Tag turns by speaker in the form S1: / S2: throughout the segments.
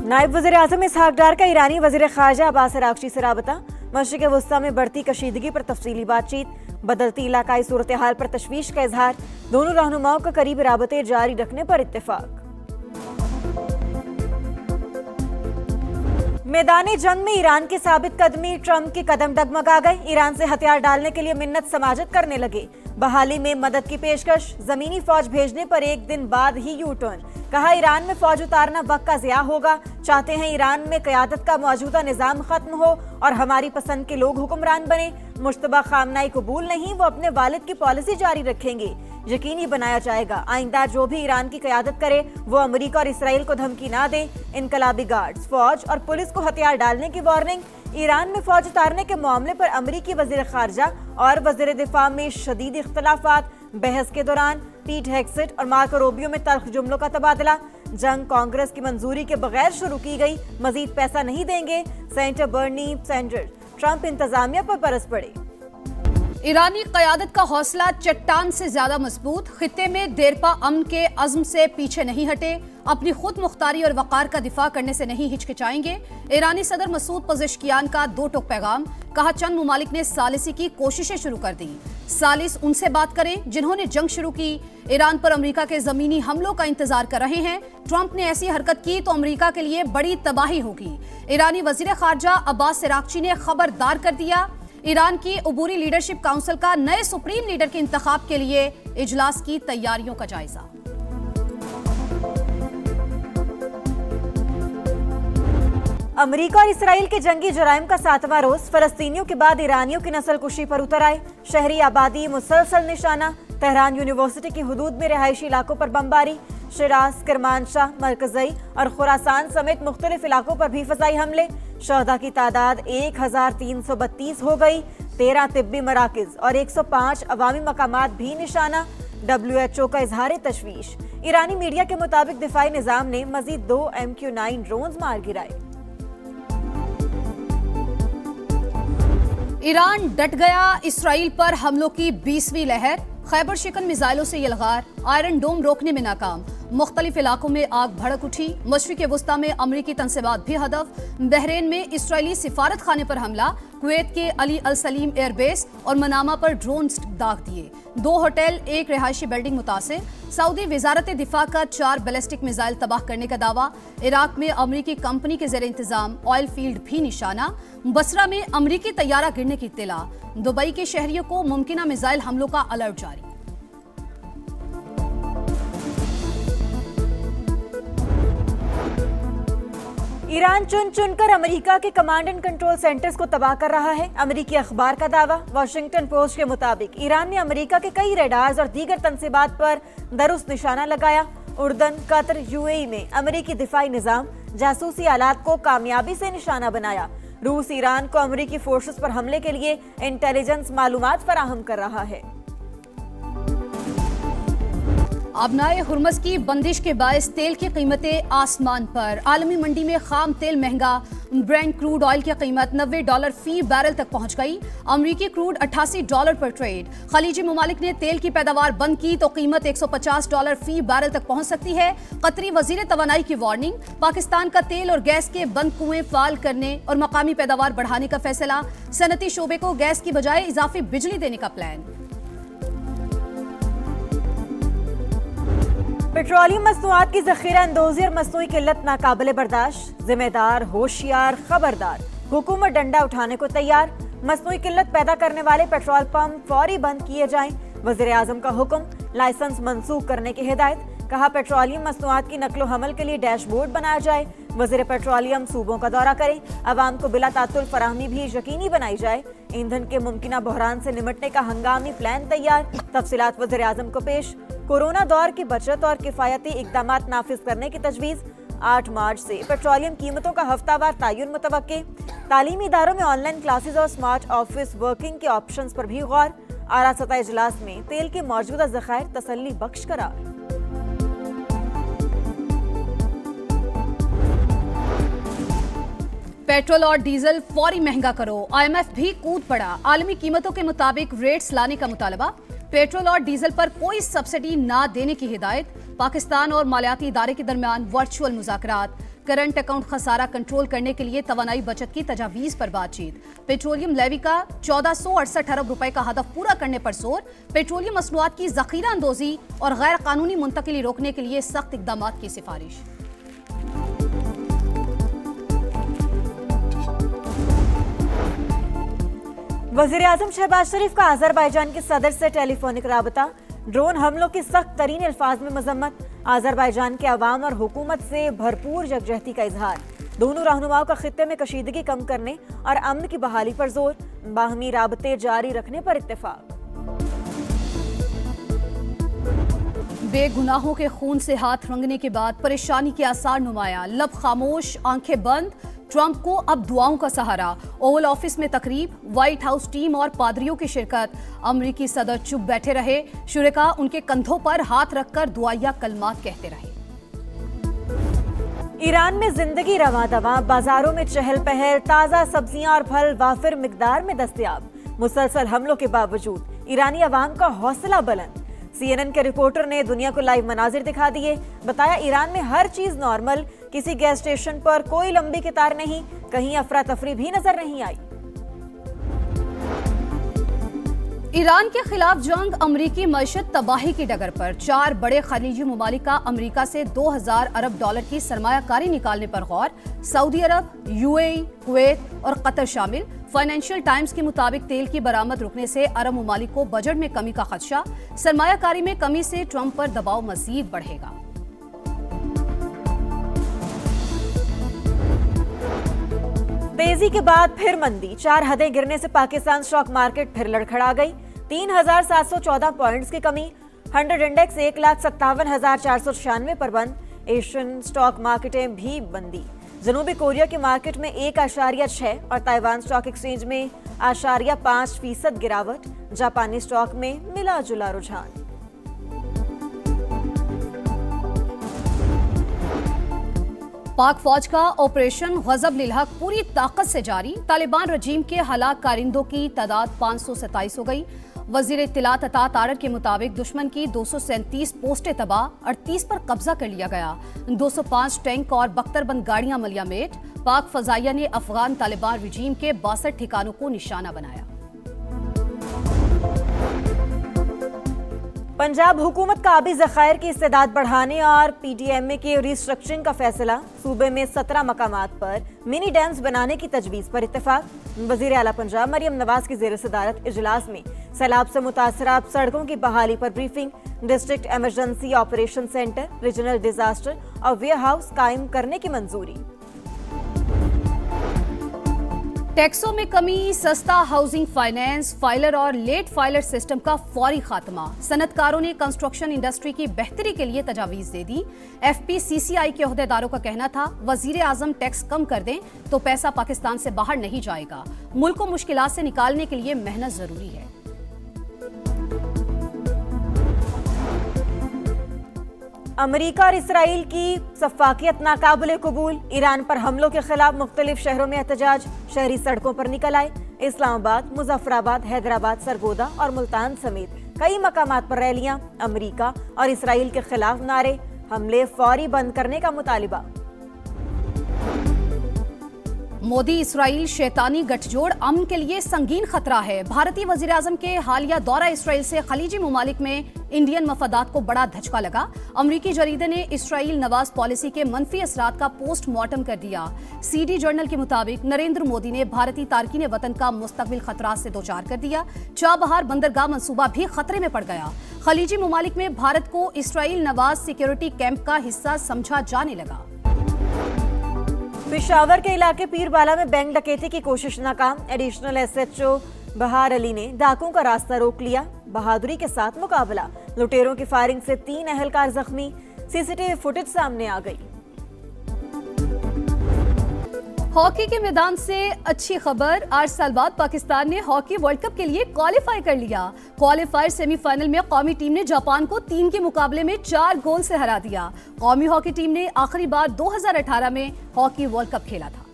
S1: नायब वज़ीर आज़म इसहाक डार का ईरानी वज़ीर ख़ारजा अब्बास अराग़ची से राबता। मशरिक़ वस्ता में बढ़ती कशीदगी पर तफसीली बातचीत, बदलती इलाकाई सूरत हाल पर तशवीश का इजहार, दोनों रहनुमाओं का करीबी राबते जारी रखने पर इत्तेफाक। मैदानी जंग में ईरान की साबित कदमी, ट्रंप के कदम डगमगा गए। ईरान से हथियार डालने के लिए मिन्नत समाजत करने लगे। बहाली में मदद की पेशकश, जमीनी फौज भेजने पर एक दिन बाद ही यू टर्न। कहा ईरान में फौज उतारना वक्त का ज़िया होगा। चाहते हैं ईरान में क़यादत का मौजूदा निज़ाम खत्म हो और हमारी पसंद के लोग हुक्मरान बने। मुश्तबा खामनाई कबूल नहीं, वो अपने वालिद की पॉलिसी जारी रखेंगे। यकीनी बनाया जाएगा आइंदा जो भी ईरान की क़यादत करे वो अमेरिका और इसराइल को धमकी ना दे। इनकलाबी गार्ड्स, फौज और पुलिस को हथियार डालने की वार्निंग। ईरान में फौज उतारने के मामले पर अमेरिकी वज़ीर ख़ारजा और वज़ीर दिफा में शदीद इख्तलाफात। बहस के दौरान पीट हेग्सेट और मार्को रूबियो में तल्ख जुमलों का तबादला। जंग कांग्रेस की मंजूरी के बगैर शुरू की गई, मजीद पैसा नहीं देंगे। सेनेटर बर्नी सैंडर्स ट्रंप इंतजामिया पर बरस पड़े।
S2: ईरानी क़यादत का हौसला चट्टान से ज्यादा मजबूत। खित्ते में देरपा अमन के अज़्म से पीछे नहीं हटे। अपनी खुद मुख्तारी और वक़ार का दिफा करने से नहीं हिचकिचाएंगे। ईरानी सदर मसूद पज़ेश्कियान का दो टोक पैगाम। कहा चंद ममालिक ने सालिसी की कोशिशें शुरू कर दी। सालिस उनसे बात करें जिन्होंने जंग शुरू की। ईरान पर अमेरिका के जमीनी हमलों का इंतजार कर रहे हैं। ट्रंप ने ऐसी हरकत की तो अमेरिका के लिए बड़ी तबाही होगी। ईरानी वज़ीर ख़ारजा अब्बास अराग़ची ने खबरदार कर दिया। ईरान की अबूरी लीडरशिप काउंसिल का नए सुप्रीम लीडर के इंतखाब के लिए इजलास की तैयारियों का जायजा।
S1: अमेरिका और इसराइल के जंगी जराइम का 7वां रोज। फलस्तीनियों के बाद ईरानियों की नस्ल कुशी पर उतर आए। शहरी आबादी मुसलसल निशाना। तेहरान यूनिवर्सिटी की हुदूद में रिहायशी इलाकों पर बमबारी। शिराज, किरमानशाह, मरकज़ई और खुरासान समेत मुख्तलिफ इलाकों पर भी फ़ज़ाई हमले। शहदा की तादाद 1332 हो गई। 13 तिब्बी मराकिज़ और 105 अवामी मकामात भी निशाना। WHO का इजहार तशवीश। ईरानी मीडिया के मुताबिक दिफाई निज़ाम ने मजीद 2 MQ-9 ड्रोन्स मार गिराए।
S2: ईरान डट गया। इसराइल पर हमलों की 20वीं लहर। खैबर शिकन मिसाइलों से यलगार। आयरन डोम रोकने में नाकाम। मुख्तलिफ इलाकों में आग भड़क उठी। मशरिक़ वस्ता में अमरीकी तनसीबात भी हदफ। बहरीन में इसराइली सिफारत खाने पर हमला। कुवैत के अली अल सलीम एयरबेस और मनामा पर ड्रोन दाग दिए। 2 होटल, 1 रिहायशी बिल्डिंग मुतासिर। सऊदी वजारत दिफा का 4 बैलिस्टिक मिसाइल तबाह करने का दावा। इराक में अमरीकी कंपनी के ज़ेर इंतजाम ऑयल फील्ड भी निशाना। बसरा में अमरीकी तैयारा गिरने की इत्तला। दुबई के शहरियों को मुमकिना मिसाइल हमलों का अलर्ट जारी।
S1: ईरान चुन चुनकर अमेरिका के कमांड एंड कंट्रोल सेंटर्स को तबाह कर रहा है। अमेरिकी अखबार का दावा। वाशिंगटन पोस्ट के मुताबिक ईरान ने अमेरिका के कई रडार्स और दीगर तनसीबात पर दरुस्त निशाना लगाया। उर्दन, कतर, UAE में अमेरिकी दिफाई निज़ाम जासूसी आलात को कामयाबी से निशाना बनाया। रूस ईरान को अमेरिकी फोर्सेस पर हमले के लिए इंटेलिजेंस मालूमात फराहम कर रहा है।
S2: अबनाए हुर्मस की बंदिश के बायस तेल की कीमतें आसमान पर। आलमी मंडी में खाम तेल महंगा। ब्रेंट क्रूड ऑयल की कीमत $90 फी बैरल तक पहुंच गई। अमरीकी क्रूड $88 पर ट्रेड। खलीजी ममालिक ने तेल की पैदावार बंद की तो कीमत $150 फी बैरल तक पहुंच सकती है। कतरी वजीर तवानाई की वार्निंग। पाकिस्तान का तेल और गैस के बंद कुएं फाल करने और मकामी पैदावार बढ़ाने का फैसला। सनती शोबे को गैस की बजाय इजाफी बिजली देने का प्लान।
S1: पेट्रोलियम मसनूआत की ज़ख़ीरा अंदोज़ी और मसनूई किल्लत नाकाबिले बर्दाश्त। जिम्मेदार, होशियार, खबरदार। हुकूमत डंडा उठाने को तैयार। मसनूई किल्लत पैदा करने वाले पेट्रोल पंप फौरी बंद किए जाएं। वज़ीर आज़म का हुक्म। लाइसेंस मनसूख करने की हिदायत। कहा पेट्रोलियम मसनूआत की नकलो हमल के लिए डैशबोर्ड बनाया जाए। वज़ीर पेट्रोलियम सूबों का दौरा करें। अवाम को बिला तातुल फराहमी भी यकीनी बनाई जाए। ईंधन के मुमकिना बहरान से निमटने का हंगामी प्लान तैयार। तफसीलात वज़ीर आज़म को पेश। कोरोना दौर की बचत और किफ़ायती इक़दामात नाफिज करने की तजवीज़। 8 मार्च से पेट्रोलियम कीमतों का हफ्तावार तयन मुतवक्के। तालीमी इदारों में ऑनलाइन क्लासेज और स्मार्ट ऑफिस वर्किंग के ऑप्शंस पर भी गौर। आला सतह इजलास में तेल के मौजूदा ज़खायर तसल्ली बख्श करार।
S2: पेट्रोल और डीजल फौरी महंगा करो। IMF भी कूद पड़ा। आलमी कीमतों के मुताबिक रेट्स लाने का मुतालबा। पेट्रोल और डीजल पर कोई सब्सिडी ना देने की हिदायत। पाकिस्तान और मालियाती इदारे के दरमियान वर्चुअल मुज़ाकरात। करंट अकाउंट खसारा कंट्रोल करने के लिए तवानाई बचत की तजावीज पर बातचीत, पेट्रोलियम लेवी का 1468 अरब रुपए का हदफ पूरा करने पर जोर, पेट्रोलियम मसनूआत की जखीरा अंदोजी और गैर कानूनी मुंतकिली रोकने के लिए सख्त इकदाम की सिफारिश।
S1: वज़ीर-ए-आज़म शहबाज शरीफ का अजरबैजान के सदर से टेलीफोनिक राबता, ड्रोन हमलों की सख्त तरीन अल्फाज में मजम्मत, अजरबैजान के अवाम और हुकूमत से भरपूर यकजहती का इजहार, दोनों रहनुमाओं का खित्ते में कशीदगी कम करने और अमन की बहाली पर जोर, बाहमी राबते जारी रखने पर इत्तेफाक।
S2: बेगुनाहों के खून से हाथ रंगने के बाद परेशानी के आसार नुमायां, लब खामोश आंखें बंद, ट्रंप को अब दुआओं का सहारा, ओवल ऑफिस में तकरीब, व्हाइट हाउस टीम और पादरियों की शिरकत, अमरीकी सदर चुप बैठे रहे, शुरका उनके कंधों पर हाथ रखकर दुआया कलमात कहते रहे।
S1: ईरान में जिंदगी रवां दवां, बाजारों में चहल पहल, ताज़ा सब्जियां और फल वाफिर मिकदार में दस्तयाब, मुसलसल हमलों के बावजूद ईरानी अवाम का हौसला बुलंद। CNN के रिपोर्टर ने दुनिया को लाइव मनाजिर दिखा दिए, बताया ईरान में हर चीज नॉर्मल, किसी गैस स्टेशन पर कोई लंबी कतार नहीं, कहीं अफरा तफरी भी नजर नहीं आई।
S2: ईरान के खिलाफ जंग, अमरीकी मईशत तबाही की डगर पर, 4 बड़े खलीजी ममालिक का अमरीका से 2000 अरब डॉलर की सरमायाकारी निकालने पर गौर, सऊदी अरब, UAE, कुवैत और कतर शामिल। फाइनेंशियल टाइम्स के मुताबिक तेल की बरामद रुकने से अरब ममालिक को बजट में कमी का खदशा, सरमायाकारी में कमी से ट्रंप पर दबाव मजीद बढ़ेगा।
S1: तेजी के बाद फिर मंदी, 4 हदें गिरने से पाकिस्तान स्टॉक मार्केट फिर लड़खड़ा गई, 3714 पॉइंट्स की कमी, 100 इंडेक्स 1,57,496 पर बंद। एशियन स्टॉक मार्केटें भी बंदी, जनूबी कोरिया की मार्केट में 1.6 और ताइवान स्टॉक एक्सचेंज में 0.5% गिरावट, जापानी स्टॉक में मिला जुला रुझान।
S2: पाक फौज का ऑपरेशन गजब लिलहक पूरी ताकत से जारी, तालिबान रजीम के हलाक कारिंदों की तादाद 527 हो गई। वजीर इत्तलात अता तारर के मुताबिक दुश्मन की 237 पोस्टें तबाह, 38 पर कब्जा कर लिया गया, 205 टैंक और बख्तरबंद गाड़ियां मलियामेट। पाक फजाइया ने अफगान तालिबान रजीम के 62 ठिकानों को निशाना बनाया।
S1: पंजाब हुकूमत का आबी ज़खायर की इस्तेदाद बढ़ाने और PDMA के रिस्ट्रक्चरिंग का फैसला, सूबे में 17 मकामात पर मिनी डैम्स बनाने की तजवीज़ पर इत्तेफाक। वज़ीर आला पंजाब मरियम नवाज की ज़ेर सदारत इजलास में सैलाब से मुतासरा सड़कों की बहाली पर briefing, district emergency operation centre, regional disaster और वेयर हाउस कायम करने की मंजूरी।
S2: टैक्सों में कमी, सस्ता हाउसिंग फाइनेंस, फाइलर और लेट फाइलर सिस्टम का फौरी खात्मा, सनतकारों ने कंस्ट्रक्शन इंडस्ट्री की बेहतरी के लिए तजावीज दे दी। FPCCI के ओहदेदारों का कहना था वजीर आजम टैक्स कम कर दें तो पैसा पाकिस्तान से बाहर नहीं जाएगा, मुल्क को मुश्किलात से निकालने के लिए मेहनत जरूरी है।
S1: अमेरिका और इसराइल की सफाकियत नाकाबिले कबूल, ईरान पर हमलों के खिलाफ मुख्तलिफ शहरों में एहतजाज, शहरी सड़कों पर निकल आए। इस्लामाबाद, मुजफ्फराबाद, हैदराबाद, सरगोदा और मुल्तान समेत कई मकामात पर रैलियां, अमेरिका और इसराइल के खिलाफ नारे, हमले फौरी बंद करने का मुतालिबा।
S2: मोदी इसराइल शैतानी गठजोड़ अमन के लिए संगीन खतरा है। भारतीय वजीर आजम के हालिया दौरा इसराइल से खलीजी ममालिक में इंडियन मफादात को बड़ा धचका लगा। अमरीकी जरीदे ने इसराइल नवाज पॉलिसी के मनफी असरात का पोस्टमार्टम कर दिया। CD जर्नल के मुताबिक नरेंद्र मोदी ने भारतीय तारकीन वतन का मुस्तकबिल खतरात से दोचार कर दिया। चाबहार बंदरगाह मंसूबा भी खतरे में पड़ गया। खलीजी ममालिक में भारत को इसराइल नवाज सिक्योरिटी कैंप का हिस्सा समझा जाने लगा।
S1: पेशावर के इलाके पीरबाला में बैंक डकैती की कोशिश नाकाम, एडिशनल SHO बहार अली ने डाकुओं का रास्ता रोक लिया, बहादुरी के साथ मुकाबला, लुटेरों की फायरिंग से 3 अहलकार जख्मी, CCTV फुटेज सामने आ गई।
S2: हॉकी के मैदान से अच्छी खबर, 8 साल बाद पाकिस्तान ने हॉकी वर्ल्ड कप के लिए क्वालिफाई कर लिया। क्वालिफायर सेमीफाइनल में कौमी टीम ने जापान को 3 के मुकाबले में 4 गोल से हरा दिया। कौमी हॉकी टीम ने आखिरी बार 2018 में हॉकी वर्ल्ड कप खेला था।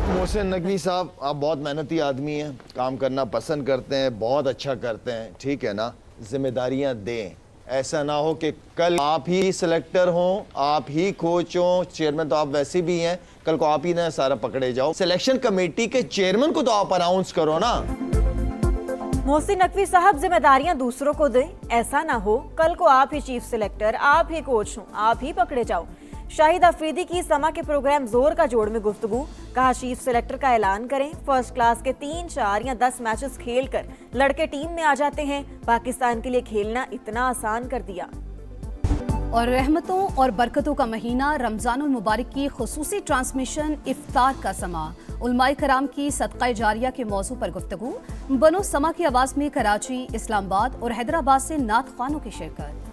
S3: मोहसिन नकवी साहब, आप बहुत मेहनती आदमी हैं, काम करना पसंद करते हैं, बहुत अच्छा करते हैं, ठीक है ना, जिम्मेदारियां दें, ایسا نہ ہو کہ کل آپ ہی سلیکٹر ہوں, آپ ہی کوچ ہوں, چیئرمین تو آپ ویسے بھی ہیں, کل کو آپ ہی نہ سارا پکڑے جاؤ. سلیکشن کمیٹی کے چیئرمین کو تو آپ اناؤنس کرو نا.
S1: محسن نقوی صاحب ذمہ داریاں دوسروں کو دیں, ایسا نہ ہو کل کو آپ ہی چیف سلیکٹر, آپ ہی کوچ ہوں, آپ ہی پکڑے جاؤ. شاہد افریدی کی سما کے پروگرام زور کا جوڑ میں گفتگو, کہا چیف سلیکٹر کا اعلان کریں, فرسٹ کلاس کے 3, 4 یا 10 میچز کھیل کر لڑکے ٹیم میں آ جاتے ہیں, پاکستان کے لیے کھیلنا اتنا آسان کر دیا.
S2: اور رحمتوں اور برکتوں کا مہینہ رمضان المبارک کی خصوصی ٹرانسمیشن افطار کا سما, علماء کرام کی صدقہ جاریہ کے موضوع پر گفتگو, بنو سما کی آواز میں کراچی, اسلام آباد اور حیدرآباد سے نعت خوانوں کی شرکت.